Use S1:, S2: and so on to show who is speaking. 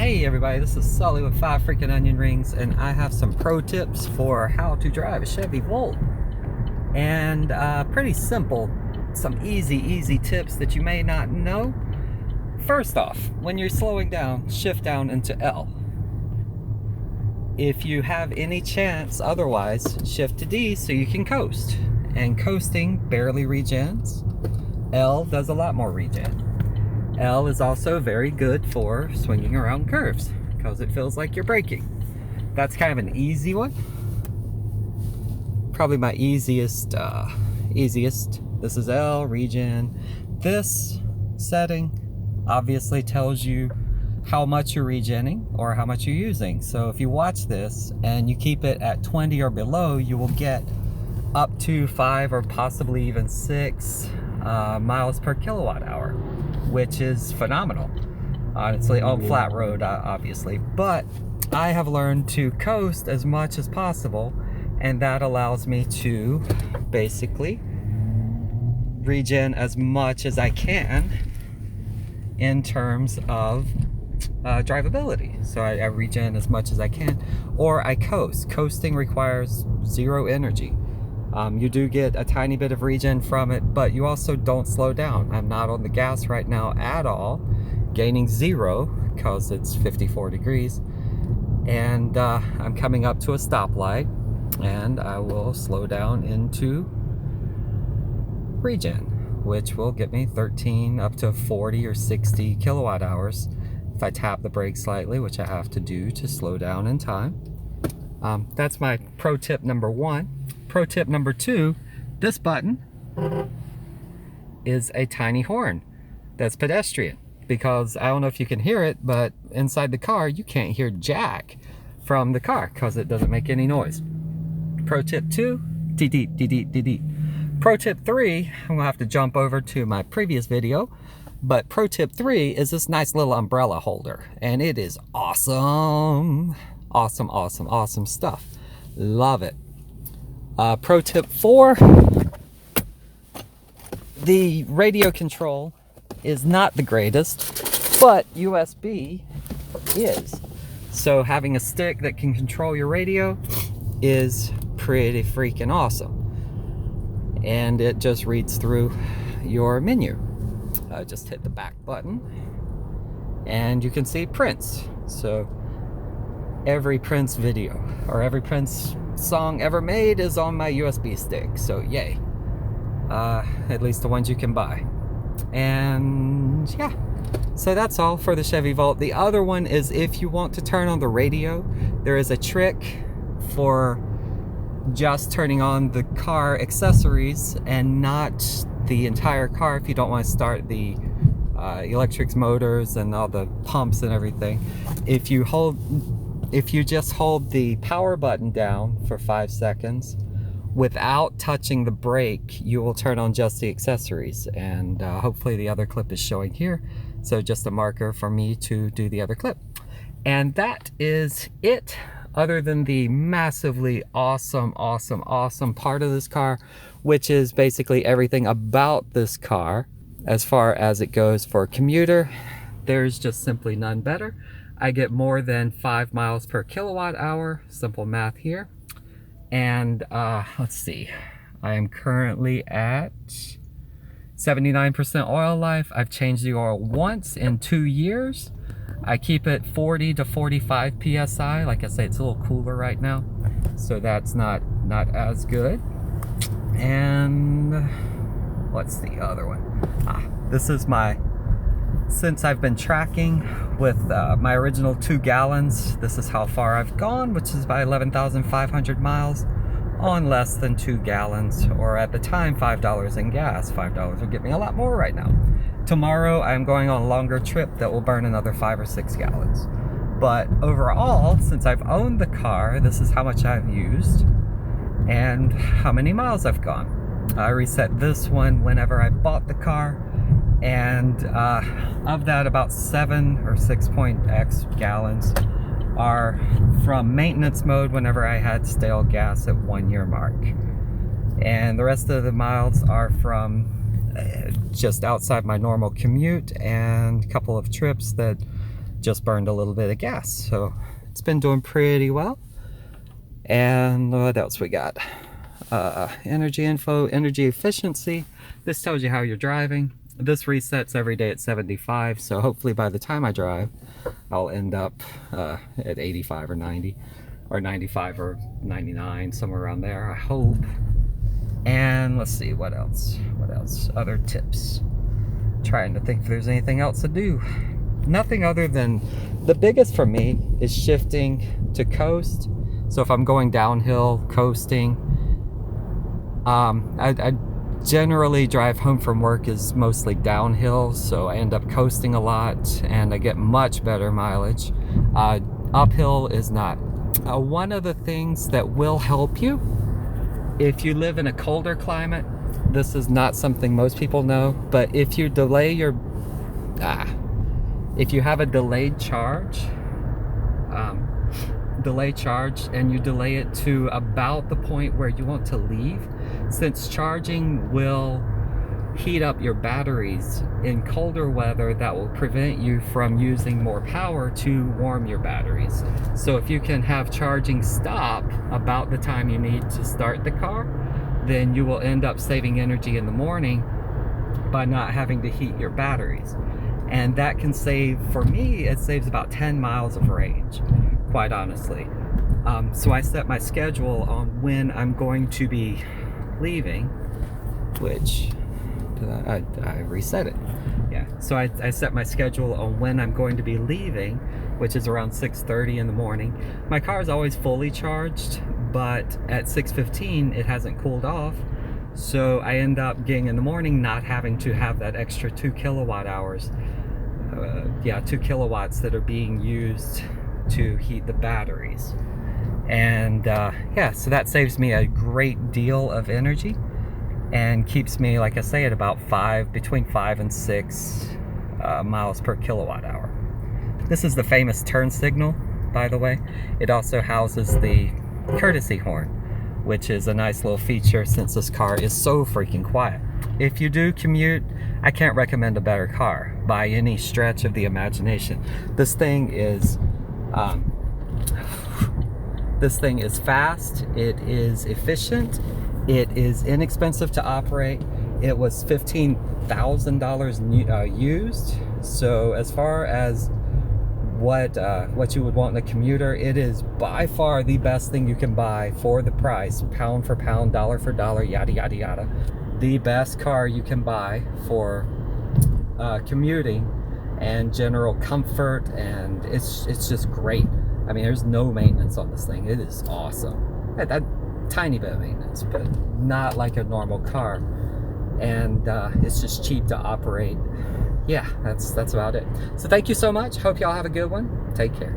S1: Hey everybody, this is Sully with 5 Freaking Onion Rings, and I have some pro tips for how to drive a Chevy Volt. And pretty simple, some easy tips that you may not know. First off, when you're slowing down, shift down into L. If you have any chance otherwise, shift to D so you can coast. And coasting barely regens. L does a lot more regen. L is also very good for swinging around curves because it feels like you're braking. That's kind of an easy one. Probably my easiest. This is L, regen. This setting obviously tells you how much you're regenning or how much you're using. So if you watch this and you keep it at 20 or below, you will get up to 5 or possibly even 6 miles per kilowatt hour, which is phenomenal, honestly, on flat road, obviously. But I have learned to coast as much as possible, and that allows me to basically regen as much as I can in terms of drivability. So I regen as much as I can, or I coast. Coasting requires 0 energy. You do get a tiny bit of regen from it, but you also don't slow down. I'm not on the gas right now at all, gaining 0 because it's 54 degrees. And I'm coming up to a stoplight, and I will slow down into regen, which will get me 13 up to 40 or 60 kilowatt hours if I tap the brake slightly, which I have to do to slow down in time. That's my pro tip number 1. Pro tip number 2, this button is a tiny horn that's pedestrian, because I don't know if you can hear it, but inside the car you can't hear jack from the car because it doesn't make any noise. Pro tip 2, dee. Pro tip 3, I'm gonna have to jump over to my previous video, but pro tip 3 is this nice little umbrella holder, and it is awesome stuff. Love it. Pro tip 4, the radio control is not the greatest, but USB is. So having a stick that can control your radio is pretty freaking awesome. And it just reads through your menu. Just hit the back button and you can see Prince. So every Prince video or every Prince song ever made is on my USB stick, so yay. At least the ones you can buy. And yeah, so that's all for the Chevy Volt. The other one is, if you want to turn on the radio, there is a trick for just turning on the car accessories and not the entire car if you don't want to start the electric motors and all the pumps and everything. If you just hold the power button down for 5 seconds without touching the brake, you will turn on just the accessories. And hopefully the other clip is showing here. So just a marker for me to do the other clip. And that is it, other than the massively awesome part of this car, which is basically everything about this car as far as it goes for a commuter. There's just simply none better. I get more than 5 miles per kilowatt hour, simple math here. And let's see, I am currently at 79% oil life. I've changed the oil once in 2 years. I keep it 40 to 45 PSI. Like I say, it's a little cooler right now, so that's not as good. And what's the other one? This is my, since I've been tracking with my original 2 gallons, this is how far I've gone, which is by 11,500 miles on less than 2 gallons, or at the time $5 in gas. $5 will get me a lot more right now. Tomorrow I'm going on a longer trip that will burn another 5 or 6 gallons. But overall, since I've owned the car, this is how much I've used and how many miles I've gone. I reset this one whenever I bought the car, and of that, about 7 or 6.x gallons are from maintenance mode whenever I had stale gas at 1 year mark. And the rest of the miles are from just outside my normal commute and a couple of trips that just burned a little bit of gas. So it's been doing pretty well. And what else we got? Energy info, energy efficiency. This tells you how you're driving. This resets every day at 75, so hopefully by the time I drive, I'll end up at 85 or 90, or 95 or 99, somewhere around there, I hope. And let's see, what else? What else? Other tips. Trying to think if there's anything else to do. Nothing other than, the biggest for me is shifting to coast. So if I'm going downhill, coasting, I generally drive home from work is mostly downhill, so I end up coasting a lot and I get much better mileage. Uphill is not. One of the things that will help you if you live in a colder climate, this is not something most people know, but if you delay your if you have a delayed charge and you delay it to about the point where you want to leave, since charging will heat up your batteries in colder weather, that will prevent you from using more power to warm your batteries. So if you can have charging stop about the time you need to start the car, then you will end up saving energy in the morning by not having to heat your batteries. And that can save, for me, it saves about 10 miles of range, quite honestly. So I set my schedule on when I'm going to be leaving, which I reset it. Yeah, so I set my schedule on when I'm going to be leaving, which is around 6:30 in the morning. My car is always fully charged, but at 6:15 it hasn't cooled off, so I end up getting in the morning not having to have that extra 2 kilowatt hours. 2 kilowatts that are being used to heat the batteries. And yeah, so that saves me a great deal of energy and keeps me, like I say, at about between 5 and 6 miles per kilowatt hour. This is the famous turn signal, by the way. It also houses the courtesy horn, which is a nice little feature since this car is so freaking quiet. If you do commute, I can't recommend a better car by any stretch of the imagination. This thing is fast, it is efficient, it is inexpensive to operate. It was $15,000 used. So as far as what you would want in a commuter, it is by far the best thing you can buy for the price, pound for pound, dollar for dollar, yada yada yada. The best car you can buy for commuting and general comfort, and it's just great. I mean, there's no maintenance on this thing. It is awesome. That tiny bit of maintenance, but not like a normal car. And it's just cheap to operate. Yeah, that's about it. So thank you so much. Hope y'all have a good one. Take care.